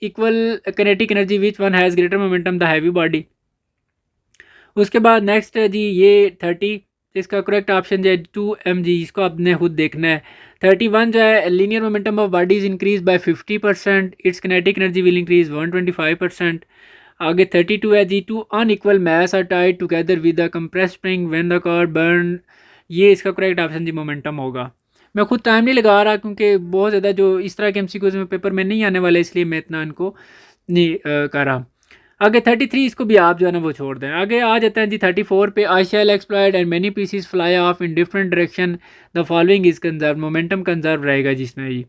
Speaker 1: equal kinetic energy, which one has greater momentum, the heavy body. उसके बाद next है जी ये 30, इसका correct option जो है 2 mg, इसको आपने खुद देखना है। 31 जो है, linear momentum of bodies increase by 50%, its kinetic energy will increase 125%। आगे 32 है जी, two unequal mass are tied together with the compressed spring when the car burn, ये इसका करेक्ट ऑप्शन जी मोमेंटम होगा। मैं खुद टाइम नहीं लगा रहा क्योंकि बहुत ज़्यादा जो इस तरह के एमसीक्यूज में पेपर में नहीं आने वाले, इसलिए मैं इतना इनको नहीं कर रहा। आगे 33, इसको भी आप जो है ना वो छोड़ दें। आगे आ जाते हैं जी 34 पे, I shell exploded and many pieces fly off in different direction, the following is conserve, momentum conserve रहेगा जिसमें जी।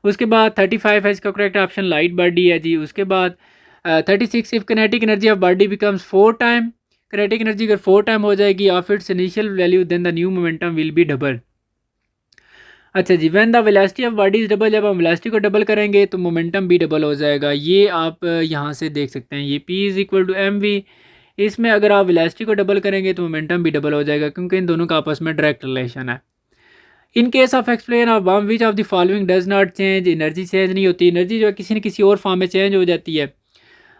Speaker 1: उसके बाद 35 है, इसका करेक्ट ऑप्शन लाइट बॉडी है जी। उसके बाद 36, if kinetic energy of body becomes 4 time, kinetic energy अगर 4 टाइम हो जाएगी of its initial value, then the new momentum will be double. अच्छा जी, when the velocity of body is double, जब हम वेलोसिटी को डबल करेंगे तो मोमेंटम भी डबल हो जाएगा, ये आप यहाँ से देख सकते हैं, ये P is equal to M V, इसमें अगर आप वेलोसिटी को डबल करेंगे तो मोमेंटम भी डबल हो जाएगा, क्योंकि इन दोनों का आपस में डायरेक्ट रिलेशन है। In case of explain of bomb, which of the following does not change, energy change नहीं होती, एनर्जी जो है किसी न किसी और फॉर्म में चेंज हो जाती है।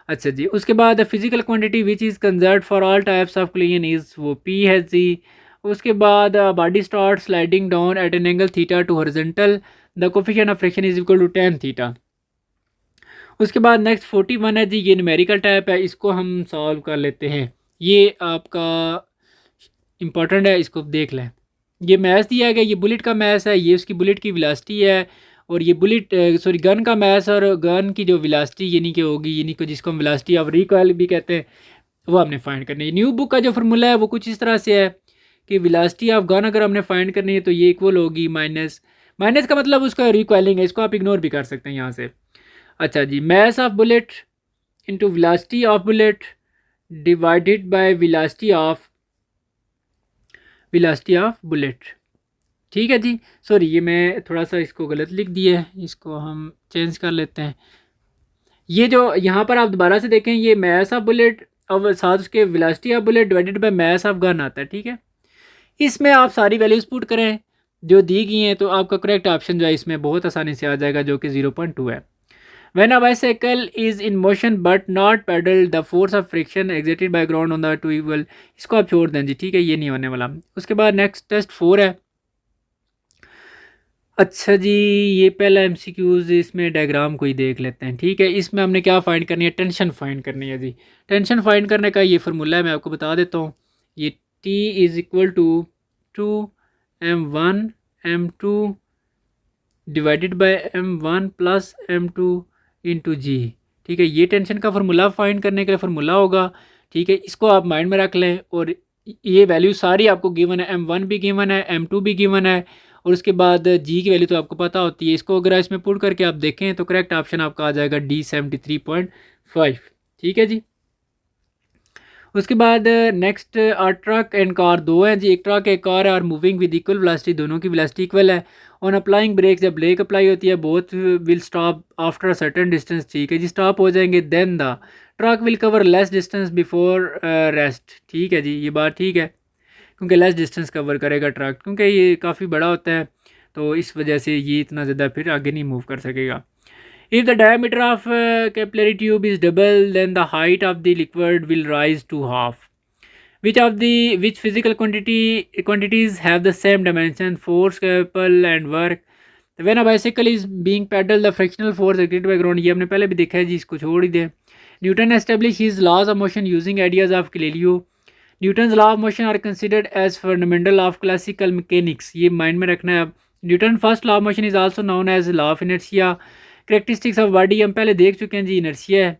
Speaker 1: अच्छा जी, उसके बाद physical quantity which is conserve for all types of clean is, वो P है जी। उसके बाद body start sliding down at an angle theta to horizontal, the coefficient of friction is equal to tan theta. उसके बाद next 41 है जी, ये न्यूमेरिकल टाइप है, इसको हम सॉल्व कर लेते हैं। ये आपका इम्पोर्टेंट है, इसको देख लें। ये मैथ दिया गया, ये बुलेट का मैथ है, ये उसकी बुलेट की वेलोसिटी है, और ये बुलेट सॉरी गन का मैथ और गन की जो वेलोसिटी यानी कि होगी, यानी कि जिसको हम वेलोसिटी ऑफ रिकॉइल भी कहते हैं, वो हमने फाइंड करनी है। न्यू बुक का जो फार्मूला है वो कुछ इस तरह से है कि वेलोसिटी ऑफ गन अगर हमने फाइंड करनी है तो ये इक्वल होगी माइनस, माइनस का मतलब उसका रिकॉइलिंग है, इसको आप इग्नोर भी कर सकते हैं यहाँ से। अच्छा जी, mass of bullet into velocity of bullet divided by velocity of bullet. ठीक है जी, सॉरी ये मैं थोड़ा सा इसको गलत लिख दिया है, इसको हम चेंज कर लेते हैं। ये जो यहाँ पर आप दोबारा से देखें, ये मास ऑफ बुलेट और साथ उसके velocity of bullet divided by mass of gun आता है। ठीक है, इसमें आप सारी वैल्यूज़ पुट करें जो दी गई हैं, तो आपका करेक्ट ऑप्शन जो है इसमें बहुत आसानी से आ जाएगा, जो कि 0.2 है। When a bicycle is in motion but not pedal, the force of friction exerted by ground on the two wheel, इसको आप छोड़ दें जी, ठीक है, ये नहीं होने वाला। उसके बाद नेक्स्ट टेस्ट 4 है। अच्छा जी, ये पहला एमसीक्यूज, इसमें डायग्राम को ही देख लेते हैं। ठीक है, इसमें हमने क्या फाइंड करनी है, टेंशन फाइंड करनी है जी। टेंशन फाइंड करने का ये फार्मूला है, मैं आपको बता देता हूँ। ये T is equal to 2m1 m2 divided by m1 plus m2 into G. ठीक है, ये टेंशन का फार्मूला फाइंड करने के लिए फार्मूला होगा। ठीक है, इसको आप माइंड में रख लें, और ये वैल्यू सारी आपको गिवन है, m1 भी गिवन है, m2 भी गिवन है, और उसके बाद जी की वैल्यू तो आपको पता होती है। इसको अगर इसमें पुट करके आप देखें तो करेक्ट ऑप्शन आपका आ जाएगा D73.5। ठीक है जी, उसके बाद नेक्स्ट ट्रक एंड कार, दो हैं जी, एक ट्रक एक कार है, और मूविंग विद इक्वल वेलोसिटी, दोनों की वेलोसिटी इक्वल है। ऑन अप्लाइंग ब्रेक, जब ब्रेक अप्लाई होती है, both will stop after a certain distance. ठीक है जी, स्टॉप हो जाएंगे। Then the truck will cover less distance before rest. ठीक है जी, ये बात ठीक है, क्योंकि लेस डिस्टेंस कवर करेगा ट्रक, क्योंकि ये काफ़ी बड़ा होता है, तो इस वजह से ये इतना ज़्यादा फिर आगे नहीं मूव कर सकेगा। If the diameter of capillary tube is double, then the height of the liquid will rise to half. Which physical quantities have the same dimension, force, couple and work? When a bicycle is being pedaled, the frictional force exerted by ground, ये हमने पहले भी देखा है जी, इसको छोड़ ही दें। Newton established his laws of motion using ideas of Galileo. Newton's law of motion are considered as fundamental of classical mechanics, ये माइंड में रखना है अब। Newton first law of motion is also known as law of inertia. Characteristics of body हम पहले देख चुके हैं जी, इनर्शिया है,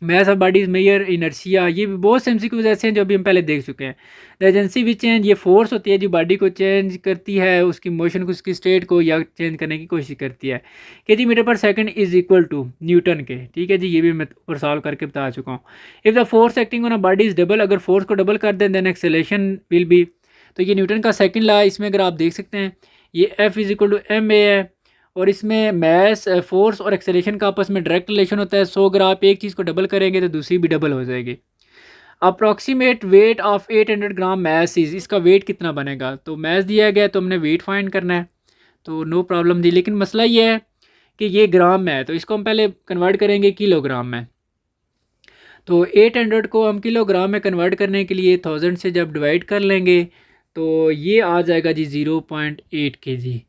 Speaker 1: mass of bodies measure inertia, ये भी बहुत से एमसीक्यूज ऐसे हैं जो भी हम पहले देख चुके हैं। द एजेंसी विच चेंज, ये फोर्स होती है जो बॉडी को चेंज करती है, उसकी मोशन को, उसकी स्टेट को या चेंज करने की कोशिश करती है। K G metre per second is equal to newton के। ठीक है जी, ये भी मैं ऊपर सॉल्व करके बता चुका हूँ। If the force acting on a body is double, अगर फोर्स को डबल कर दें देन एक्सेलेरेशन विल बी, तो ये न्यूटन का सेकंड लॉ, इसमें अगर आप देख सकते हैं ये F is equal to M A है, और इसमें मैस, फोर्स और एक्सेलेरेशन का आपस में डायरेक्ट रिलेशन होता है। सो अगर आप एक चीज़ को डबल करेंगे तो दूसरी भी डबल हो जाएगी। Approximate weight of 800 gram mass is, इसका वेट कितना बनेगा, तो मैस दिया गया तो हमने वेट फाइंड करना है, तो नो प्रॉब्लम दी। लेकिन मसला ये है कि ये ग्राम में है, तो इसको हम पहले कन्वर्ट करेंगे किलोग्राम में। तो 800 को हम किलोग्राम में कन्वर्ट करने के लिए 1000 से जब डिवाइड कर लेंगे तो ये आ जाएगा जी 0.8 kg।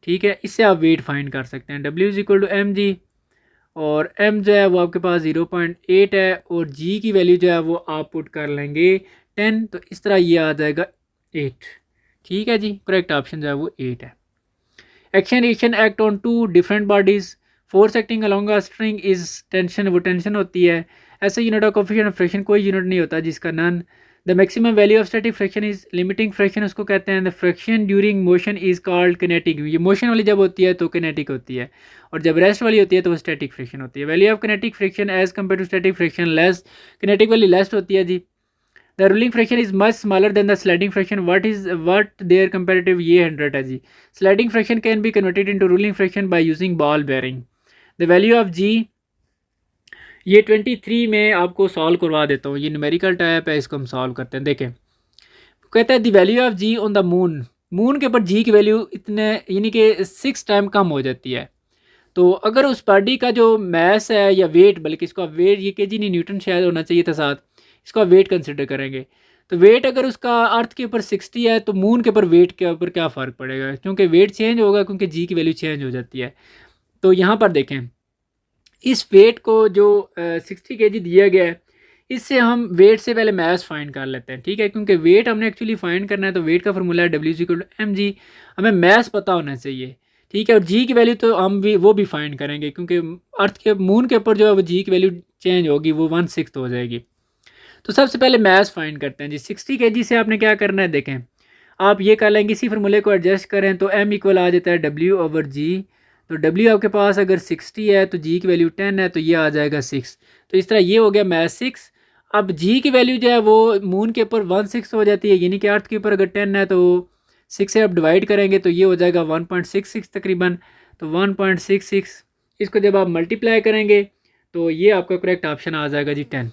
Speaker 1: ठीक है, इससे आप वेट फाइंड कर सकते हैं। W is equal to M G, और m जो है वो आपके पास 0.8 है, और g की वैल्यू जो है वो आप पुट कर लेंगे 10, तो इस तरह ये आ जाएगा 8। ठीक है जी, करेक्ट ऑप्शन जो है वो 8 है। Action reaction act on two different bodies, force acting along a string is tension, वो टेंशन होती है। SI unit of coefficient of friction, कोई यूनिट नहीं होता जिसका none. The maximum value of static friction is, limiting friction उसको कहते हैं। The friction during motion is called kinetic, ये मोशन वाली जब होती है तो किनेटिक होती है, और जब रेस्ट वाली होती है तो वो स्टैटिक फ्रिक्शन होती है। Value of kinetic friction as compare to static friction less, kinetic वाली लेस होती है जी। The rolling friction is much smaller than the sliding friction, what their comparative, ये 100 है जी। Sliding friction can be converted into rolling friction by using ball bearing. The value of जी, ये 23 में आपको सॉल्व करवा देता हूँ, ये न्यूमेरिकल टाइप है, इसको हम सॉल्व करते हैं। देखें, कहता है the value of G on the moon, moon के ऊपर जी की वैल्यू इतने यानी कि 6 टाइम कम हो जाती है। तो अगर उस बॉडी का जो मैस है या वेट, बल्कि इसका वेट, ये केजी नहीं न्यूटन शायद होना चाहिए था साथ, इसका वेट कंसिडर करेंगे, तो वेट अगर उसका अर्थ के ऊपर 60 है तो मून के ऊपर वेट के ऊपर क्या फ़र्क पड़ेगा, क्योंकि वेट चेंज होगा, क्योंकि जी की वैल्यू चेंज हो जाती है। तो यहाँ पर देखें, इस वेट को जो 60 kg दिया गया है, इससे हम वेट से पहले मास फाइंड कर लेते हैं, ठीक है, क्योंकि वेट हमने एक्चुअली फाइंड करना है। तो वेट का फार्मूला है W=mg, हमें मास पता होना चाहिए, ठीक है। और जी की वैल्यू तो हम भी वो भी फाइंड करेंगे, क्योंकि अर्थ के मून के ऊपर जो है वो जी की वैल्यू चेंज होगी, वो 1/6 हो जाएगी। तो सबसे पहले मास फाइंड करते हैं जी। 60 kg से आपने क्या करना है, देखें आप ये कर लेंगे, इसी फार्मूले को एडजस्ट करें तो m इक्वल आ जाता है W/g। तो W आपके पास अगर 60 है तो g की वैल्यू 10 है, तो ये आ जाएगा 6। तो इस तरह ये हो गया मास 6। अब g की वैल्यू जो है वो मून के ऊपर 1/6 हो जाती है, यानी कि अर्थ के ऊपर अगर 10 है तो 6 से आप डिवाइड करेंगे तो ये हो जाएगा 1.66 तकरीबन। तो 1.66 इसको जब आप मल्टीप्लाई करेंगे तो ये आपका करेक्ट ऑप्शन आ जाएगा जी 10।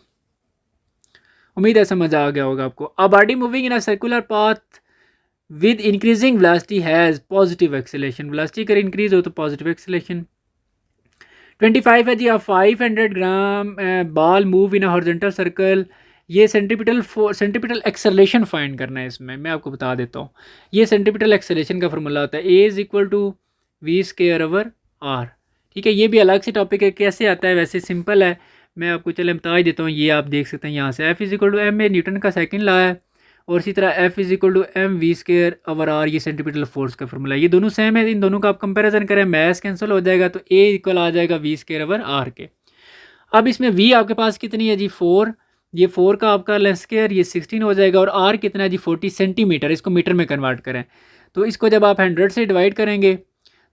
Speaker 1: उम्मीद है समझ आ गया होगा आपको। A body moving in a circular path with increasing velocity has positive acceleration, velocity अगर इंक्रीज हो तो पॉजिटिव एक्सेलेरेशन। 25 है जी। A 500 gram ball move in a horizontal circle, ये सेंट्रीपिटल एक्सेलेरेशन फाइंड करना है। इसमें मैं आपको बता देता हूँ, ये सेंट्रीपिटल एक्सेलेरेशन का फॉर्मूला होता है A=v²/r, ठीक है। ये भी अलग से टॉपिक है, कैसे आता है वैसे सिंपल है, मैं आपको चले बता ही देता हूँ। ये आप देख सकते हैं यहाँ से F=m न्यूटन का सेकंड लॉ है, और इसी तरह F=mv²/r, ये सेंट्रीपिटल फोर्स का फॉर्मूला है। ये दोनों सेम है, इन दोनों का आप कंपैरिजन करें, मास कैंसिल हो जाएगा तो A इक्वल आ जाएगा v²/r के। अब इसमें v आपके पास कितनी है जी 4, ये 4 का आपका लेंथ स्क्वायर ये 16 हो जाएगा, और r कितना है जी 40 सेंटीमीटर, इसको मीटर में कन्वर्ट करें तो इसको जब आप 100 से डिवाइड करेंगे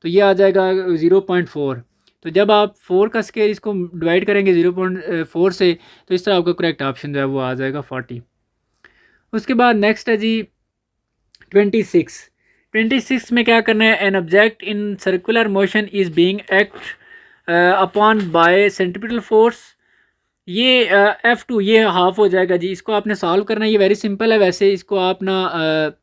Speaker 1: तो ये आ जाएगा 0.4। तो जब आप 4 का स्क्वायर इसको डिवाइड करेंगे 0.4 से, तो इस तरह आपका करेक्ट ऑप्शन जो है वो आ जाएगा 40। उसके बाद नेक्स्ट है जी 26 में क्या करना है, an object in circular motion is being act upon bye centripetal force, ये F2 ये हाफ हो जाएगा जी। इसको आपने सॉल्व करना है, ये वेरी सिंपल है, वैसे इसको आप ना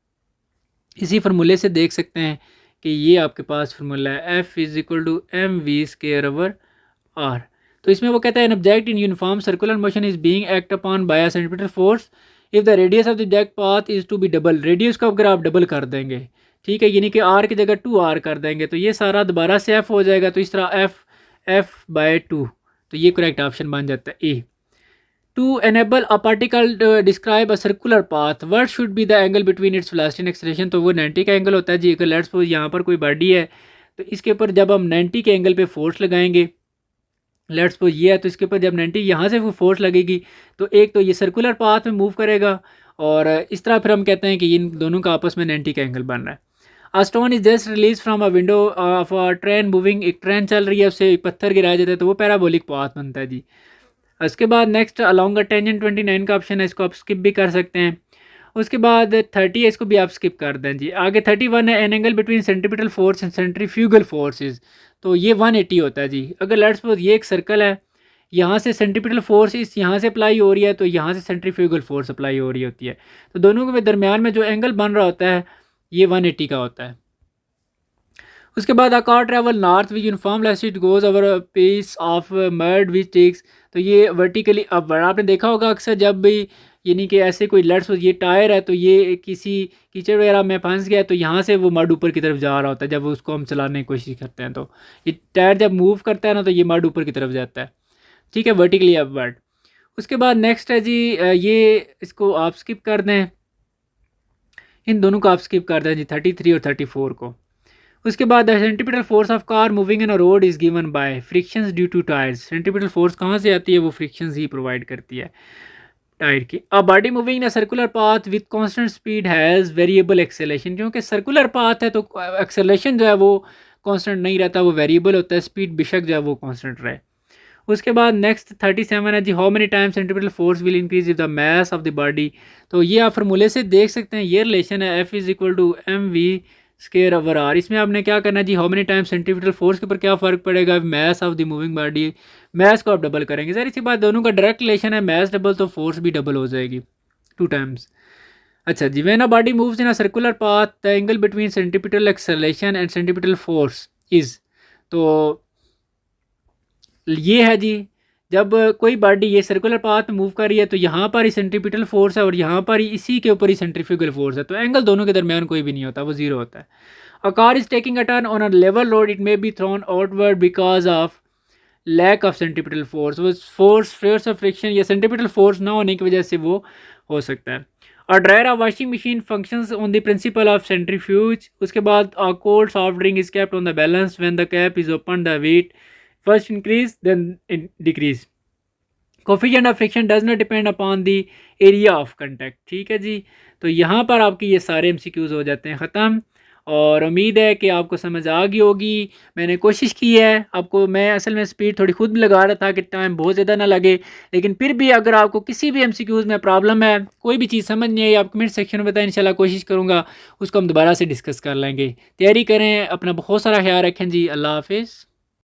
Speaker 1: इसी फार्मूले से देख सकते हैं कि ये आपके पास फार्मूला है F=mv²/r। तो इसमें वो कहता है an object in uniform circular motion is being act upon by a centripetal force if the radius of the object path is to be double, radius को अगर आप डबल कर देंगे, ठीक है, यानी कि r की जगह 2r कर देंगे तो ये सारा दोबारा से f हो जाएगा, तो इस तरह f/2, तो ये करेक्ट ऑप्शन बन जाता है A. To enable a particle describe a circular path what should be the angle between its velocity and acceleration, तो वो 90 का एंगल होता है जी। अगर लेट्स सपोज यहाँ पर कोई बॉडी है तो इसके ऊपर जब हम 90 के एंगल पे फोर्स लगाएंगे, लेट्स सपोज ये है, तो इसके ऊपर जब 90 यहाँ से वो फोर्स लगेगी तो एक तो ये सर्कुलर पाथ में मूव करेगा, और इस तरह फिर हम कहते हैं कि इन दोनों का आपस में 90 का एंगल बन रहा है। A stone is just release from a window of a train moving, एक ट्रेन चल रही है उससे एक पत्थर गिराया जाता है तो वो पैराबोलिक पाथ बनता है जी। उसके बाद नेक्स्ट अलॉन्ग अ टेंजेंट 29 का ऑप्शन है, इसको आप स्किप भी कर सकते हैं। उसके बाद 30 है, इसको भी आप स्किप कर दें जी। आगे 31 है, an angle between centripetal force and centrifugal forces, तो ये 180 होता है जी। अगर लेट्स सपोज ये एक सर्कल है, यहाँ से सेंट्रीपिटल फोर्स इस यहाँ से अप्लाई हो रही है, तो यहाँ से सेंट्रीफ्यूगल फोर्स अप्लाई हो रही होती है, तो दोनों के दरमियान में जो एंगल बन रहा होता है ये 180 का होता है। उसके बाद a car travel north with uniform velocity goes over a piece of mud which takes, तो ये वर्टिकली अपवर्ड, आपने देखा होगा अक्सर जब भी यानी कि ऐसे कोई लेट्स ये टायर है तो ये किसी कीचड़ वगैरह में फंस गया तो यहाँ से वो मड ऊपर की तरफ जा रहा होता है, जब उसको हम चलाने की कोशिश करते हैं तो ये टायर जब मूव करता है ना तो ये मड ऊपर की तरफ जाता है, ठीक है, वर्टिकली अपवर्ड। उसके बाद नेक्स्ट है जी ये इसको आप स्किप कर दें, इन दोनों को आप स्किप कर दें जी 33 और 34 को। उसके बाद the centripetal force of car moving in a road is given by frictions due to tyres, centripetal force कहाँ से आती है, वो फ्रिक्शंस ही प्रोवाइड करती है टायर की। अ body moving in a circular path with constant speed has variable acceleration, क्योंकि circular path है तो एक्सेलेरेशन जो है वो कांस्टेंट नहीं रहता, वो वेरिएबल होता है, स्पीड बेशक जो है वो कांस्टेंट रहे। उसके बाद नेक्स्ट 37 है जी, how many times centripetal force will increase if the mass of the body, तो ये आप फार्मूले से देख सकते हैं, ये रिलेशन है F=mv²/r। इसमें आपने क्या करना है जी, how many times centripetal force के ऊपर क्या फ़र्क पड़ेगा, mass of the moving body, mass को आप डबल करेंगे, सर इसी बात दोनों का डायरेक्ट रिलेशन है, मास डबल तो फोर्स भी डबल हो जाएगी 2 टाइम्स। अच्छा जी, when a body moves in a circular path the angle between centripetal acceleration and centripetal force is, तो ये है जी जब कोई बॉडी ये सर्कुलर पाथ मूव कर रही है तो यहाँ पर ही सेंट्रीपिटल फोर्स है और यहाँ पर ही इसी के ऊपर ही सेंट्रीफ्यूगल फोर्स है, तो एंगल दोनों के दरमियान कोई भी नहीं होता, वो जीरो होता है। A car is taking a turn on a level road it may be thrown outward because of, lack of centripetal force, वो फोर्स ऑफ फ्रिक्शन या सेंट्रीपिटल फोर्स ना होने की वजह से वो हो सकता है। और dryer of washing machine functions on the principle of centrifuge. उसके बाद cold soft drink is kept on the balance when the cap is open, the weight first increase then decrease. Coefficient of friction does not depend upon the area of contact. ठीक है जी, तो यहाँ पर आपके ये सारे एमसीक्यूज हो जाते हैं ख़त्म। और उम्मीद है कि आपको समझ आ गई होगी। मैंने कोशिश की है आपको, मैं असल में स्पीड थोड़ी खुद भी लगा रहा था कि टाइम बहुत ज़्यादा ना लगे, लेकिन फिर भी अगर आपको किसी भी एमसीक्यूज में प्रॉब्लम है, कोई भी चीज़ समझ नहीं आई, आप कमेंट सेक्शन में बताएं, इंशाल्लाह कोशिश करूँगा उसको हम दोबारा से डिस्कस कर लेंगे। तैयारी करें, अपना बहुत सारा ख्याल रखें जी। अल्लाह हाफिज़।